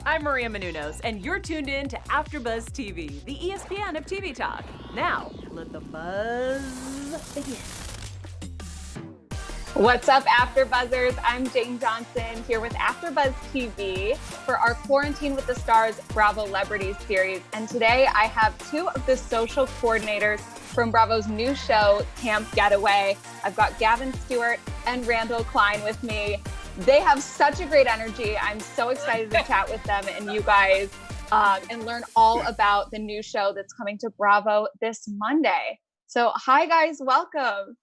I'm Maria Menounos, and you're tuned in to AfterBuzz TV, the ESPN of TV talk. Now, let the buzz begin. What's up, AfterBuzzers? I'm Jane Johnsen here with AfterBuzz TV for our Quarantine with the Stars Bravo Celebrity series. And today I have two of the social coordinators from Bravo's new show, Camp Getaway. I've got Gavin, Stewart, and Randall Klein with me. They have such a great energy. I'm so excited to chat with them and you guys and learn all about the new show that's coming to Bravo this Monday. So hi guys, welcome.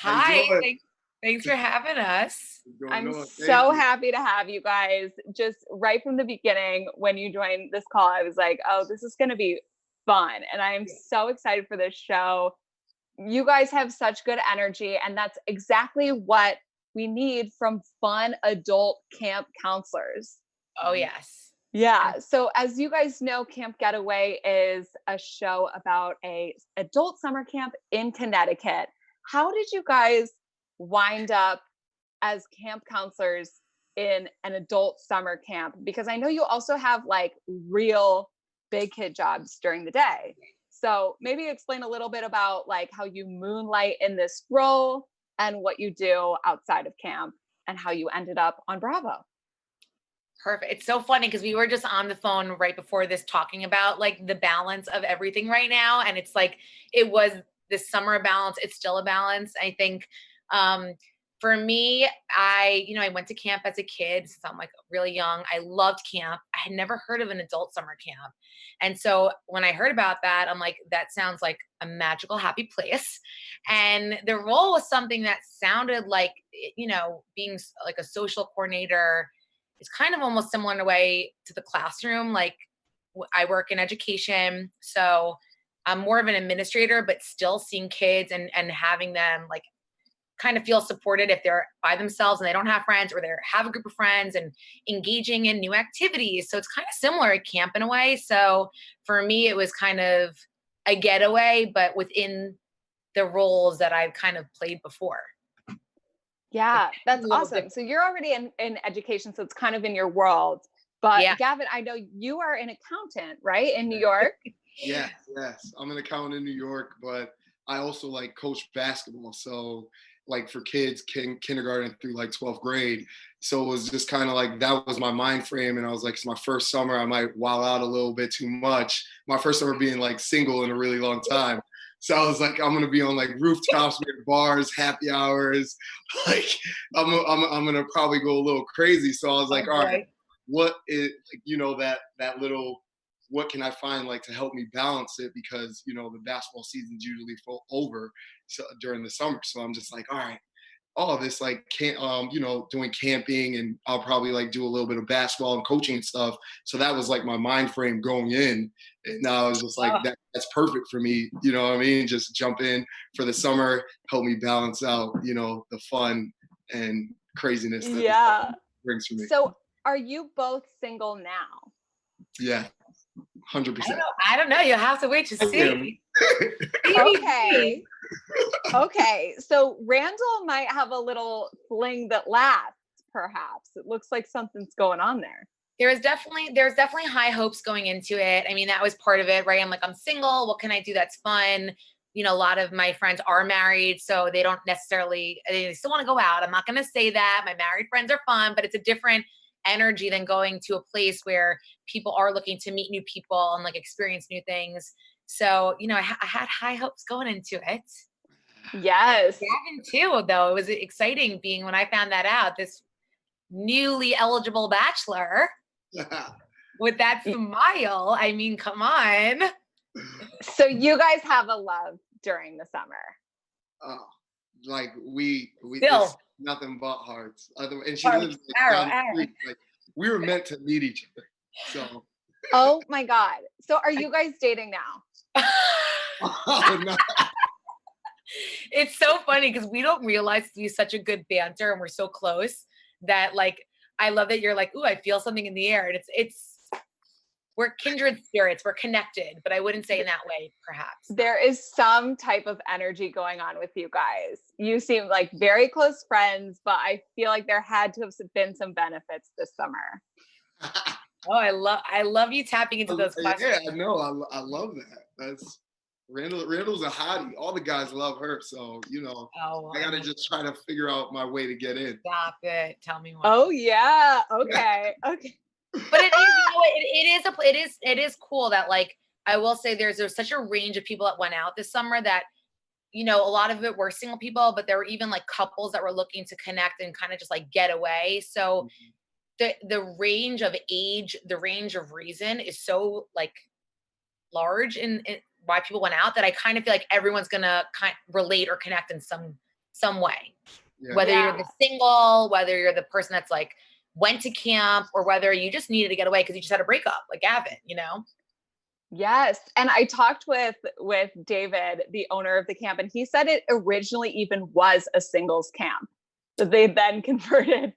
Hi, thanks for having us. I'm so happy to have you guys. Just right from the beginning, when you joined this call, I was like, oh, this is going to be fun. And I am so excited for this show. You guys have such good energy, and that's exactly what we need from fun adult camp counselors. Oh, yes. Yeah. So as you guys know, Camp Getaway is a show about a adult summer camp in Connecticut. How did you guys wind up as camp counselors in an adult summer camp? Because I know you also have like real big kid jobs during the day. So maybe explain a little bit about like how you moonlight in this role and what you do outside of camp and how you ended up on Bravo. Perfect. It's so funny because we were just on the phone right before this talking about like the balance of everything right now. And it's like, it was this summer balance. It's still a balance. I think for me, I went to camp as a kid since I'm like really young. I loved camp. I had never heard of an adult summer camp. And so when I heard about that, I'm like, that sounds like a magical, happy place. And the role was something that sounded like, being like a social coordinator is kind of almost similar in a way to the classroom. Like I work in education. So I'm more of an administrator, but still seeing kids and having them like kind of feel supported if they're by themselves and they don't have friends, or they have a group of friends, and engaging in new activities. So it's kind of similar at camp in a way. So for me, it was kind of a getaway, but within the roles that I've kind of played before. Yeah, that's awesome. Different. So you're already in education, so it's kind of in your world. But Yeah. Gavin, I know you are an accountant, right? In New York? Yes. I'm an accountant in New York, but I also like coach basketball. So like for kids, kindergarten through like 12th grade. So it was just kind of like, that was my mind frame. And I was like, it's my first summer, I might wow out a little bit too much. My first summer being like single in a really long time. So I was like, I'm gonna be on like rooftops, with bars, happy hours. Like I'm gonna probably go a little crazy. So I was like, all right, what is like, that little, what can I find like to help me balance it? Because the basketball season's usually over during the summer. So I'm just like, all right, all this like doing camping, and I'll probably like do a little bit of basketball and coaching and stuff. So that was like my mind frame going in. And now I was just like, that's perfect for me. You know what I mean? Just jump in for the summer, help me balance out, the fun and craziness that this brings for me. So are you both single now? Yeah. 100%. I don't know. You'll have to wait to see. Okay. So Randall might have a little fling that lasts, perhaps. It looks like something's going on there. There's definitely high hopes going into it. I mean, that was part of it, right? I'm single. What can I do that's fun? A lot of my friends are married, so they don't necessarily, they still want to go out. I'm not going to say that. My married friends are fun, but it's a different energy than going to a place where people are looking to meet new people and like experience new things. So, I had high hopes going into it. Yes. Gavin too, though. It was exciting being when I found that out, this newly eligible bachelor with that smile. I mean, come on. So you guys have a love during the summer. Oh, like we Still. Nothing but hearts. And she lives like down the street. Like we were meant to meet each other. So. Oh my God. So are you guys dating now? Oh, no. It's so funny because we don't realize we have such a good banter and we're so close that like, I love that you're like, ooh, I feel something in the air. And we're kindred spirits, we're connected, but I wouldn't say in that way, perhaps. There is some type of energy going on with you guys. You seem like very close friends, but I feel like there had to have been some benefits this summer. Oh, I love you tapping into those questions. Yeah, I know. I love that. That's Randall's a hottie. All the guys love her. So, Oh, I gotta just try to figure out my way to get in. stop it. Tell me more. Oh yeah. Okay. Okay. But it is, it is cool that like I will say there's such a range of people that went out this summer that a lot of it were single people, but there were even like couples that were looking to connect and kind of just like get away. So the range of age, the range of reason is so like large in why people went out that I kind of feel like everyone's gonna relate or connect in some way. Yeah. Whether you're the single, whether you're the person that's like went to camp, or whether you just needed to get away because you just had a breakup, like Gavin, Yes. And I talked with David, the owner of the camp, and he said it originally even was a singles camp that they then converted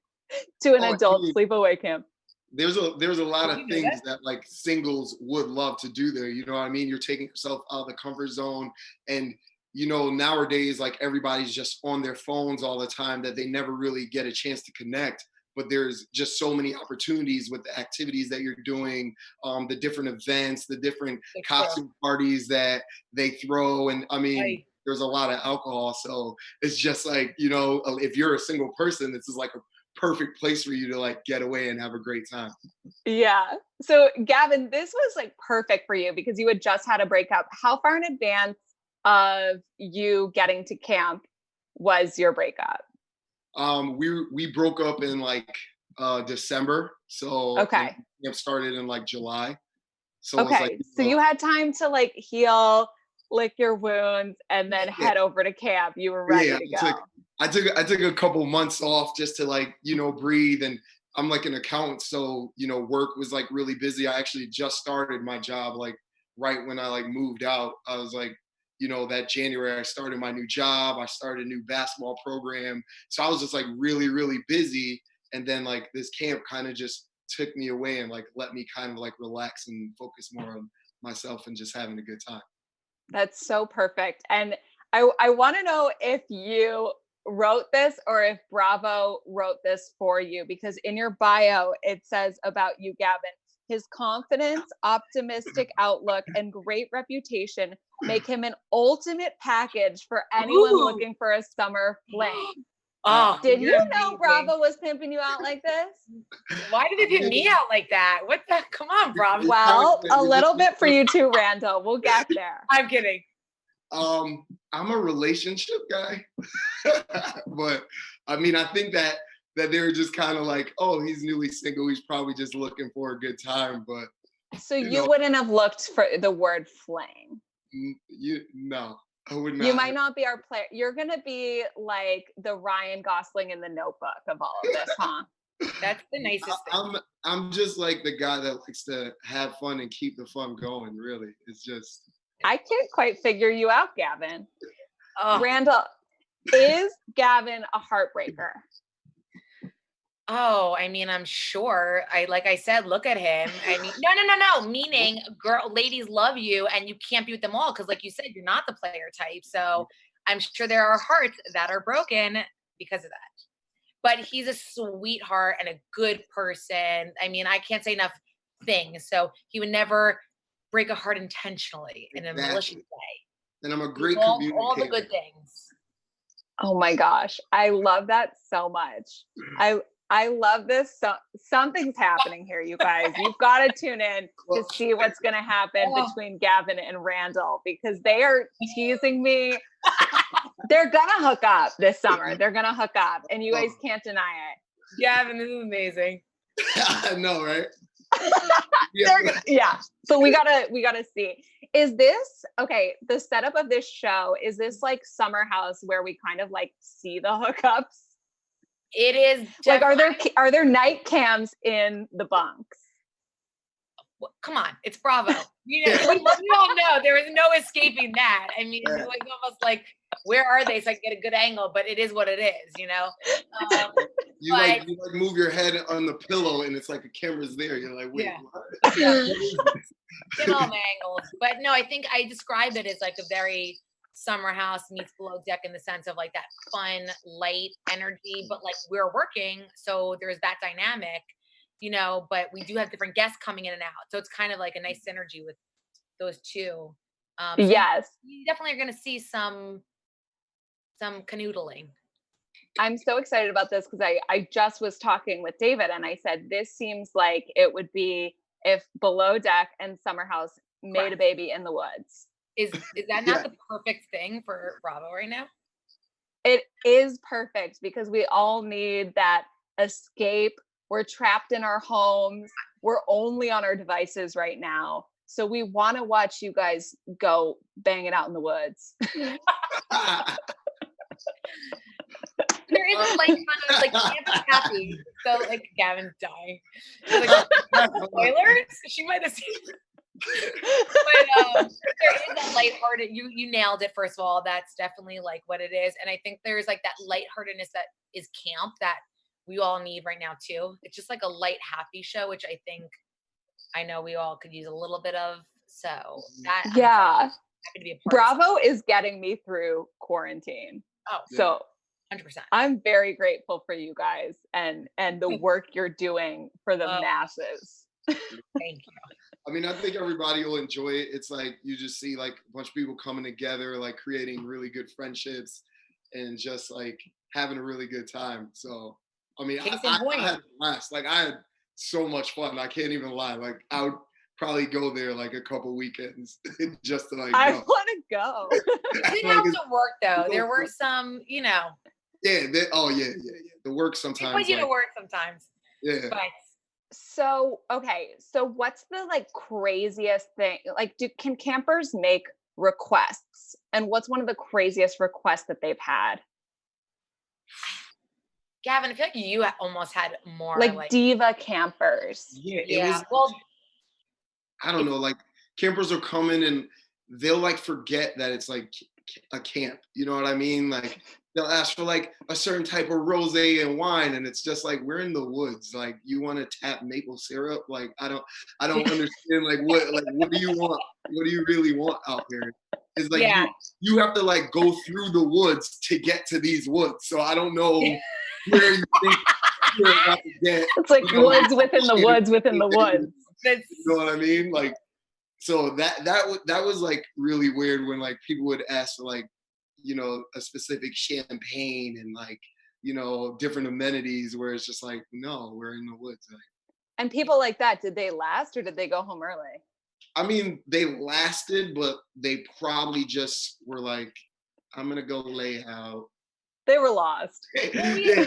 to an adult sleepaway camp. There's a lot of things that like singles would love to do there. You know what I mean? You're taking yourself out of the comfort zone, and nowadays like everybody's just on their phones all the time that they never really get a chance to connect. But there's just so many opportunities with the activities that you're doing, the different events, the different costume parties that they throw. And I mean, there's a lot of alcohol. So it's just like, if you're a single person, this is like a perfect place for you to like get away and have a great time. Yeah. So Gavin, this was like perfect for you because you had just had a breakup. How far in advance of you getting to camp was your breakup? We broke up in like December. So okay. Camp started in like July. So okay. It was like, so you had time to like heal, lick your wounds, and then head over to camp. You were ready to go. I took a couple months off just to like, breathe. And I'm like an accountant. So, work was like really busy. I actually just started my job like right when I like moved out. I was like, that January I started my new job. I started a new basketball program. So I was just like really, really busy. And then like this camp kind of just took me away and like let me kind of like relax and focus more on myself and just having a good time. That's so perfect. And I want to know if you wrote this or if Bravo wrote this for you, because in your bio, it says about you, Gavin, his confidence, optimistic outlook, and great reputation make him an ultimate package for anyone looking for a summer fling. Oh, did you know Bravo was pimping you out like this? Why did they pimp me out like that? What the? Come on, Bravo. Well, a little bit for you too, Randall. We'll get there. I'm kidding. I'm a relationship guy, but I mean, I think that they were just kind of like, oh, he's newly single. He's probably just looking for a good time. But so you wouldn't have looked for the word fling. No, I would not. You might not be our player. You're gonna be like the Ryan Gosling in The Notebook of all of this, huh? That's the nicest thing. I'm just like the guy that likes to have fun and keep the fun going. Really, it's just. I can't quite figure you out, Gavin. Randall, is Gavin a heartbreaker? Oh, I mean, I'm sure. Like I said, look at him. I mean, no. Meaning, ladies love you, and you can't be with them all because, like you said, you're not the player type. So I'm sure there are hearts that are broken because of that. But he's a sweetheart and a good person. I mean, I can't say enough things. So he would never break a heart intentionally in a malicious way. And I'm a great communicator. All the good things. Oh my gosh, I love that so much. I love this. So something's happening here, you guys. You've got to tune in to see what's going to happen between Gavin and Randall because they are teasing me. They're going to hook up this summer. They're going to hook up, and you guys can't deny it. Gavin, this is amazing. I know, right? Yeah. So we gotta see. Is this okay? The setup of this show, is this like Summer House where we kind of like see the hookups? It is like, are there night cams in the bunks? Well, come on, it's Bravo. We all know there is no escaping that. I mean, it's like almost like, where are they so I can get a good angle? But it is what it is, You like move your head on the pillow and it's like the camera's there. You're like, wait, what? Get all my angles. But no, I think I describe it as like a very Summer House meets Below Deck in the sense of like that fun, light energy, but like we're working, so there's that dynamic. but we do have different guests coming in and out. So it's kind of like a nice synergy with those two. So Yes. you definitely are going to see some canoodling. I'm so excited about this because I just was talking with David and I said, this seems like it would be if Below Deck and Summer House made a baby in the woods. Is that not the perfect thing for Bravo right now? It is perfect because we all need that escape. We're trapped in our homes. We're only on our devices right now. So we want to watch you guys go bang it out in the woods. There is a light kind of like Camp is happy. So like Gavin's dying. Like, spoilers? She might have seen it. But there is that lighthearted. You nailed it. First of all, that's definitely like what it is, and I think there's like that lightheartedness that is camp that we all need right now too. It's just like a light, happy show, which I know we all could use a little bit of. So that I'm happy to be a part. Bravo is getting me through quarantine. Oh, so 100%. I'm very grateful for you guys and the work you're doing for the masses. Thank you. I mean, I think everybody will enjoy it. It's like you just see like a bunch of people coming together, like creating really good friendships and just like having a really good time. So, I mean, I had a blast. Like I had so much fun. I can't even lie. Like I would probably go there like a couple weekends just to like I want to go. It didn't have to work though. There were some, Yeah. The work sometimes. They put you to work sometimes. Yeah. But so what's the like craziest thing? Like, can campers make requests? And what's one of the craziest requests that they've had? Gavin, I feel like you almost had more like diva campers. Yeah. Well, I don't know. Like campers are coming and they'll like forget that it's like a camp. You know what I mean? Like they'll ask for like a certain type of rosé and wine, and it's just like we're in the woods. Like you want to tap maple syrup? Like I don't understand. Like what do you want? What do you really want out here? It's like you have to like go through the woods to get to these woods. So I don't know where you think you're about to get. It's like woods within the woods within the woods. You know what I mean? Like, so that was like really weird when like people would ask for like, a specific champagne and like, different amenities where it's just like, no, we're in the woods. Like, and people like that, did they last or did they go home early? I mean, they lasted, but they probably just were like, I'm going to go lay out. They were lost. You can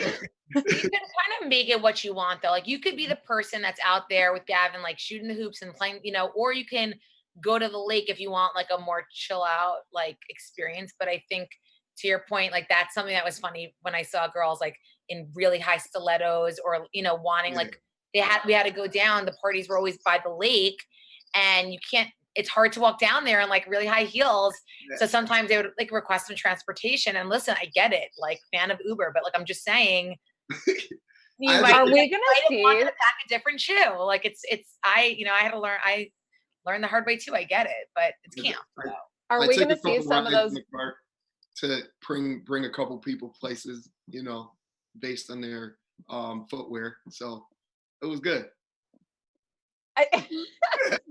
kind of make it what you want though. Like you could be the person that's out there with Gavin, like shooting the hoops and playing, or you can go to the lake if you want like a more chill out like experience. But I think to your point, like that's something that was funny when I saw girls like in really high stilettos or, wanting like we had to go down. The parties were always by the lake and it's hard to walk down there in like really high heels. So sometimes they would like request some transportation, and listen, I get it, like fan of Uber, but like, I'm just saying, are we going to see pack a different shoe? Like I learned the hard way too. I get it, but it's camp. So. Are we going to see some of those to bring a couple people places, based on their footwear. So it was good.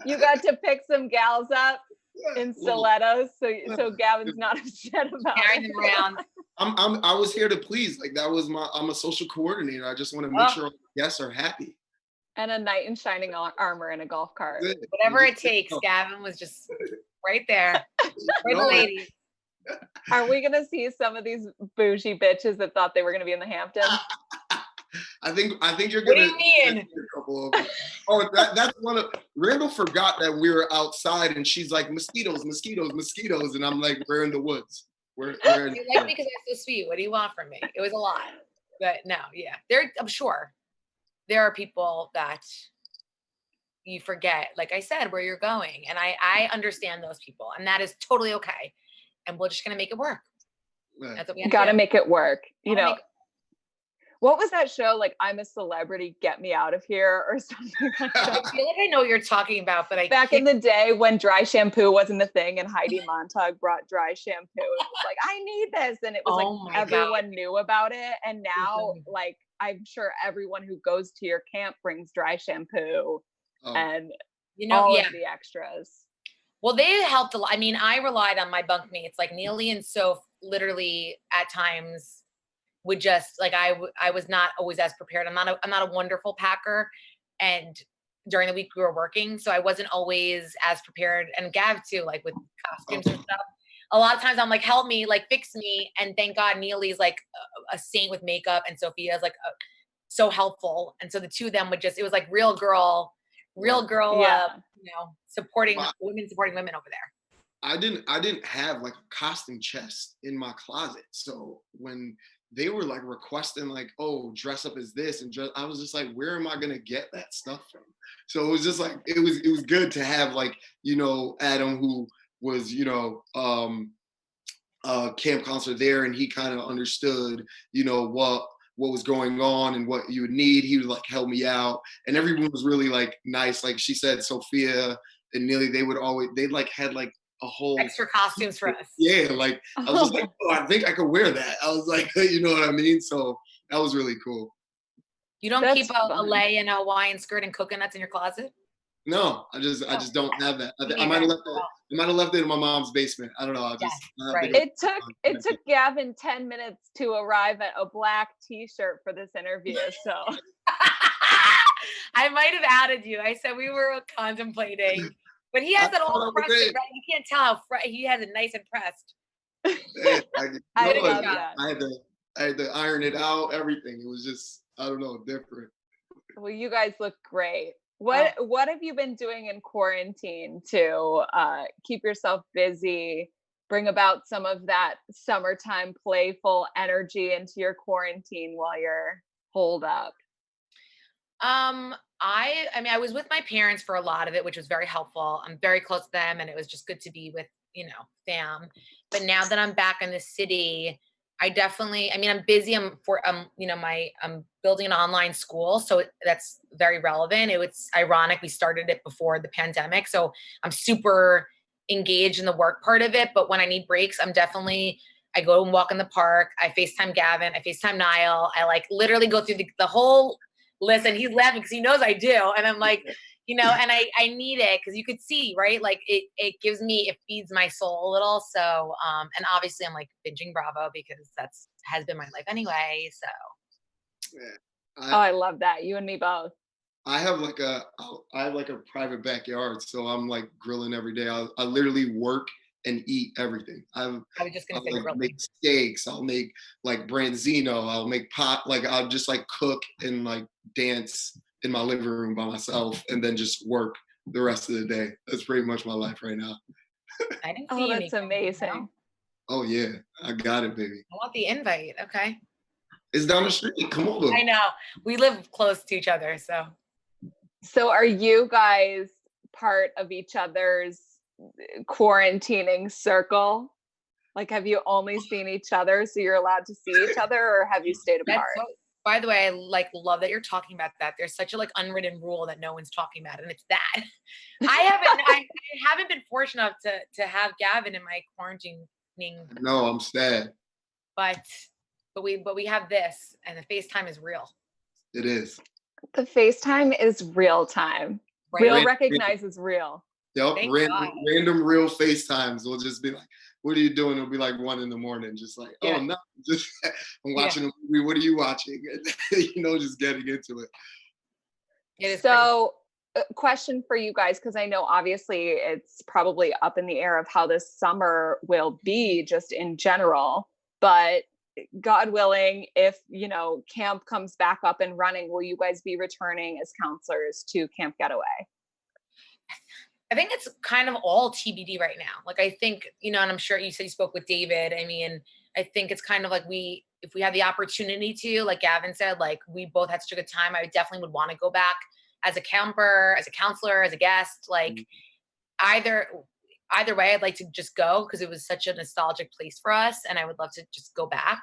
You got to pick some gals up in stilettos, so Gavin's not upset about carrying them around. I was here to please. Like that was I'm a social coordinator. I just want to make sure all the guests are happy. And a knight in shining armor in a golf cart. Whatever it takes. Gavin was just right there for the ladies. Are we gonna see some of these bougie bitches that thought they were gonna be in the Hamptons? I think you're gonna. What do you mean? A couple of them. Oh, that's one of Randall forgot that we were outside, and she's like mosquitoes, and I'm like, we're in the woods. We're you like me because I'm so sweet. What do you want from me? It was a lot, but no, I'm sure there are people that you forget, like I said, where you're going, and I understand those people, and that is totally okay. And we're just gonna make it work. That's what we have gotta make it work. What was that show? Like, I'm a Celebrity, Get Me Out of Here or something like I that. feel like I know what you're talking about, but I Back can't. in the day when dry shampoo wasn't a thing and Heidi Montag brought dry shampoo and was like, I need this. And it was Oh like my everyone God. knew about it. And now, like, I'm sure everyone who goes to your camp brings dry shampoo and all Yeah. of the extras. Well, they helped a lot. I mean, I relied on my bunkmates, like Neely and Soph literally at times would just like, I was not always as prepared. I'm not a wonderful packer. And during the week we were working, so I wasn't always as prepared. And Gav too, like with costumes and stuff. A lot of times I'm like, help me, like fix me. And thank God Neely's like a saint with makeup, and Sophia's like so helpful. And so the two of them would it was like real girl, Yeah. supporting women over there. I didn't have like a costume chest in my closet. So when they were like requesting like, oh, dress up as this and I was just like, where am I gonna get that stuff from? So it was just like it was good to have like, Adam, who was, camp counselor there, and he kind of understood, what was going on and what you would need. He would like help me out, and everyone was really like nice. Like she said, Sophia and Neely, they'd like had like a whole extra costumes for us. Yeah, like I was like, oh, I think I could wear that. I was like, you know what I mean? So that was really cool. You don't keep a lei and a Hawaiian skirt and coconuts in your closet? No, I just don't have that. I might have left it in my mom's basement. I don't know. Right. It took Gavin 10 minutes to arrive at a black t-shirt for this interview. So I might have added you. I said we were contemplating, but he has it all pressed. Right? You can't tell how he has it nice and pressed. Yeah, I love that. I had to iron it out. Everything. It was just, I don't know, different. Well, you guys look great. What have you been doing in quarantine to keep yourself busy, bring about some of that summertime playful energy into your quarantine while you're holed up? I mean, I was with my parents for a lot of it, which was very helpful. I'm very close to them, and it was just good to be with, fam. But now that I'm back in the city, I'm busy. I'm building an online school. So that's very relevant. It's ironic. We started it before the pandemic. So I'm super engaged in the work part of it. But when I need breaks, I go and walk in the park. I FaceTime Gavin. I FaceTime Niall. I like literally go through the whole list, and he's laughing because he knows I do. And I'm like, and I need it because you could see, right? Like it feeds my soul a little. So, and obviously I'm like binging Bravo because has been my life anyway. So. Yeah. I love that. You and me both. I have like a private backyard, so I'm like grilling every day. I literally work and eat everything. I was just gonna say grilling. Make steaks. I'll make like branzino. I'll make pot. Like I'll just like cook and like dance in my living room by myself, and then just work the rest of the day. That's pretty much my life right now. I didn't see that's amazing. Oh yeah, I got it, baby. I want the invite. Okay. It's down the street. Come on. I know. We live close to each other, so. So are you guys part of each other's quarantining circle? Like, have you only seen each other so you're allowed to see each other, or have you stayed apart? By the way, I love that you're talking about that. There's such a unwritten rule that no one's talking about, and it's that. I haven't been fortunate enough to have Gavin in my quarantining. No, I'm sad. But we have this, and the FaceTime is real. It is. The FaceTime is real time. Right. Real recognizes real. Yep. Random real FaceTimes will just be like, what are you doing? It'll be like 1 a.m, just like, oh no, just I'm watching a movie. What are you watching? Just getting into it. It is so question for you guys, because I know obviously it's probably up in the air of how this summer will be just in general, but God willing, if camp comes back up and running, will you guys be returning as counselors to Camp Getaway? I think it's kind of all TBD right now. Like, I think, and I'm sure you said you spoke with David. I mean, I think it's kind of like if we had the opportunity to, like Gavin said, like we both had such a good time, I definitely would want to go back as a camper, as a counselor, as a guest, like either way, I'd like to just go because it was such a nostalgic place for us, and I would love to just go back.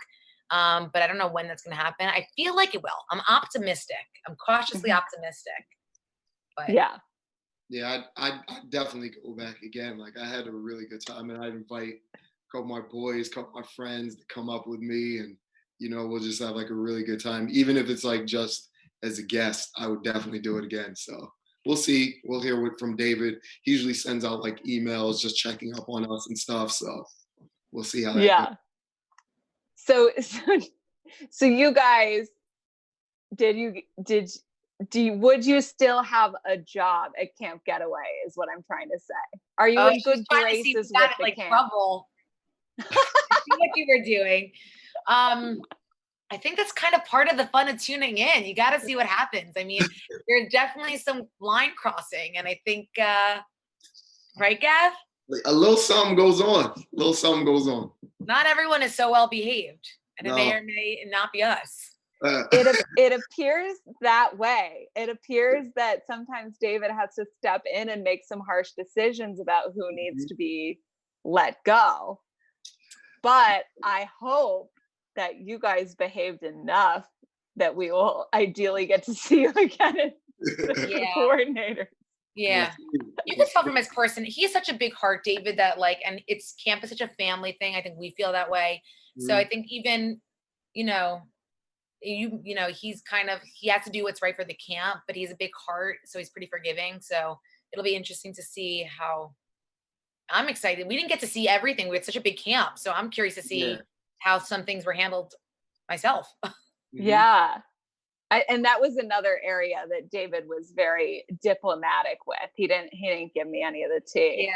But I don't know when that's going to happen. I feel like it will. I'm optimistic. I'm cautiously optimistic. But yeah. Yeah, I'd definitely go back again. Like, I had a really good time, and I'd invite a couple of my boys, a couple of my friends to come up with me, and we'll just have like a really good time. Even if it's like just as a guest, I would definitely do it again. So we'll see. We'll hear from David. He usually sends out like emails just checking up on us and stuff. So we'll see how that goes. So you guys, would you still have a job at Camp Getaway is what I'm trying to say. Are you in good graces with the camp? Trouble. What you were doing. I think that's kind of part of the fun of tuning in. You got to see what happens. I mean, there's definitely some line crossing, and I think, right, Gav? A little something goes on. A little something goes on. Not everyone is so well behaved, and it may or may not be us. It appears that way. It appears that sometimes David has to step in and make some harsh decisions about who needs to be let go. But I hope that you guys behaved enough that we will ideally get to see you again as the coordinator. Yeah. You can tell from his person. He has such a big heart, David, that and it's camp is such a family thing. I think we feel that way. So I think even, he's he has to do what's right for the camp, but he's a big heart. So he's pretty forgiving. So it'll be interesting to see how. I'm excited. We didn't get to see everything. We had such a big camp. So I'm curious to see how some things were handled myself. Yeah. And that was another area that David was very diplomatic with. He didn't give me any of the tea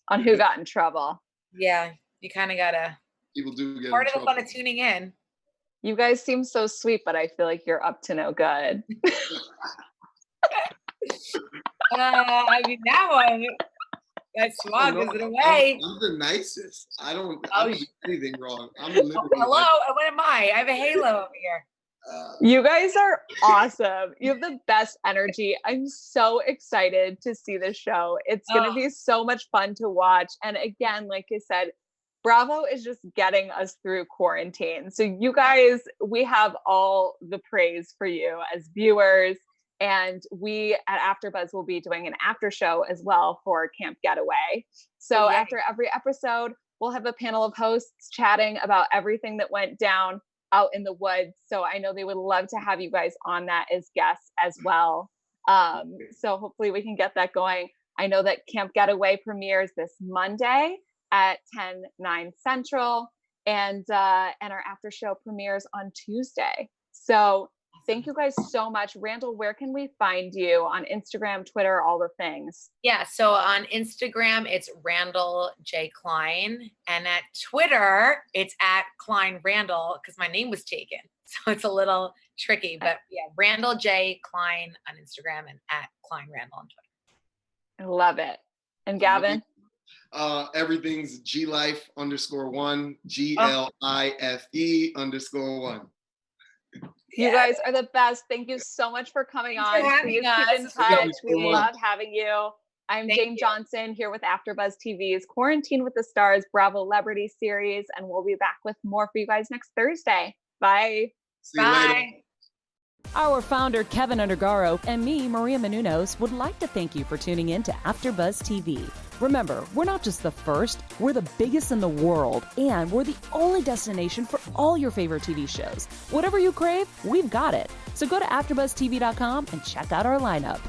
on who got in trouble. Yeah. You kind of gotta. People do get part of the fun of tuning in. You guys seem so sweet, but I feel like you're up to no good. I mean, that one. That swag is it away. I'm the nicest. I don't do anything wrong. I'm hello, what am I? I have a halo over here. You guys are awesome. You have the best energy. I'm so excited to see the show. It's going to be so much fun to watch. And again, like I said, Bravo is just getting us through quarantine. So you guys, we have all the praise for you as viewers. And we at AfterBuzz will be doing an after show as well for Camp Getaway. So after every episode, we'll have a panel of hosts chatting about everything that went down out in the woods. So I know they would love to have you guys on that as guests as well. So hopefully we can get that going. I know that Camp Getaway premieres this Monday at 10/9 Central, and our after show premieres on Tuesday. So thank you guys so much. Randall, where can we find you on Instagram, Twitter, all the things? Yeah, so on Instagram, it's Randall J. Klein. And at Twitter, it's at Klein Randall, because my name was taken. So it's a little tricky. But yeah, Randall J. Klein on Instagram and at Klein Randall on Twitter. I love it. And Gavin? Everything's GLife_1, GLIFE_1. You guys are the best. Thank you so much for coming on. Please keep in touch. We love having you. I'm Jane Johnsen here with AfterBuzz TV's Quarantine with the Stars Bravo Celebrity series, and we'll be back with more for you guys next Thursday. Bye. See you later. Our founder, Kevin Undergaro, and me, Maria Menounos, would like to thank you for tuning in to AfterBuzz TV. Remember, we're not just the first, we're the biggest in the world, and we're the only destination for all your favorite TV shows. Whatever you crave, we've got it. So go to AfterBuzzTV.com and check out our lineup.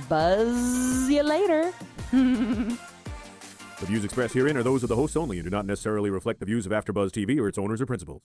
Buzz you later. The views expressed herein are those of the hosts only and do not necessarily reflect the views of AfterBuzz TV or its owners or principals.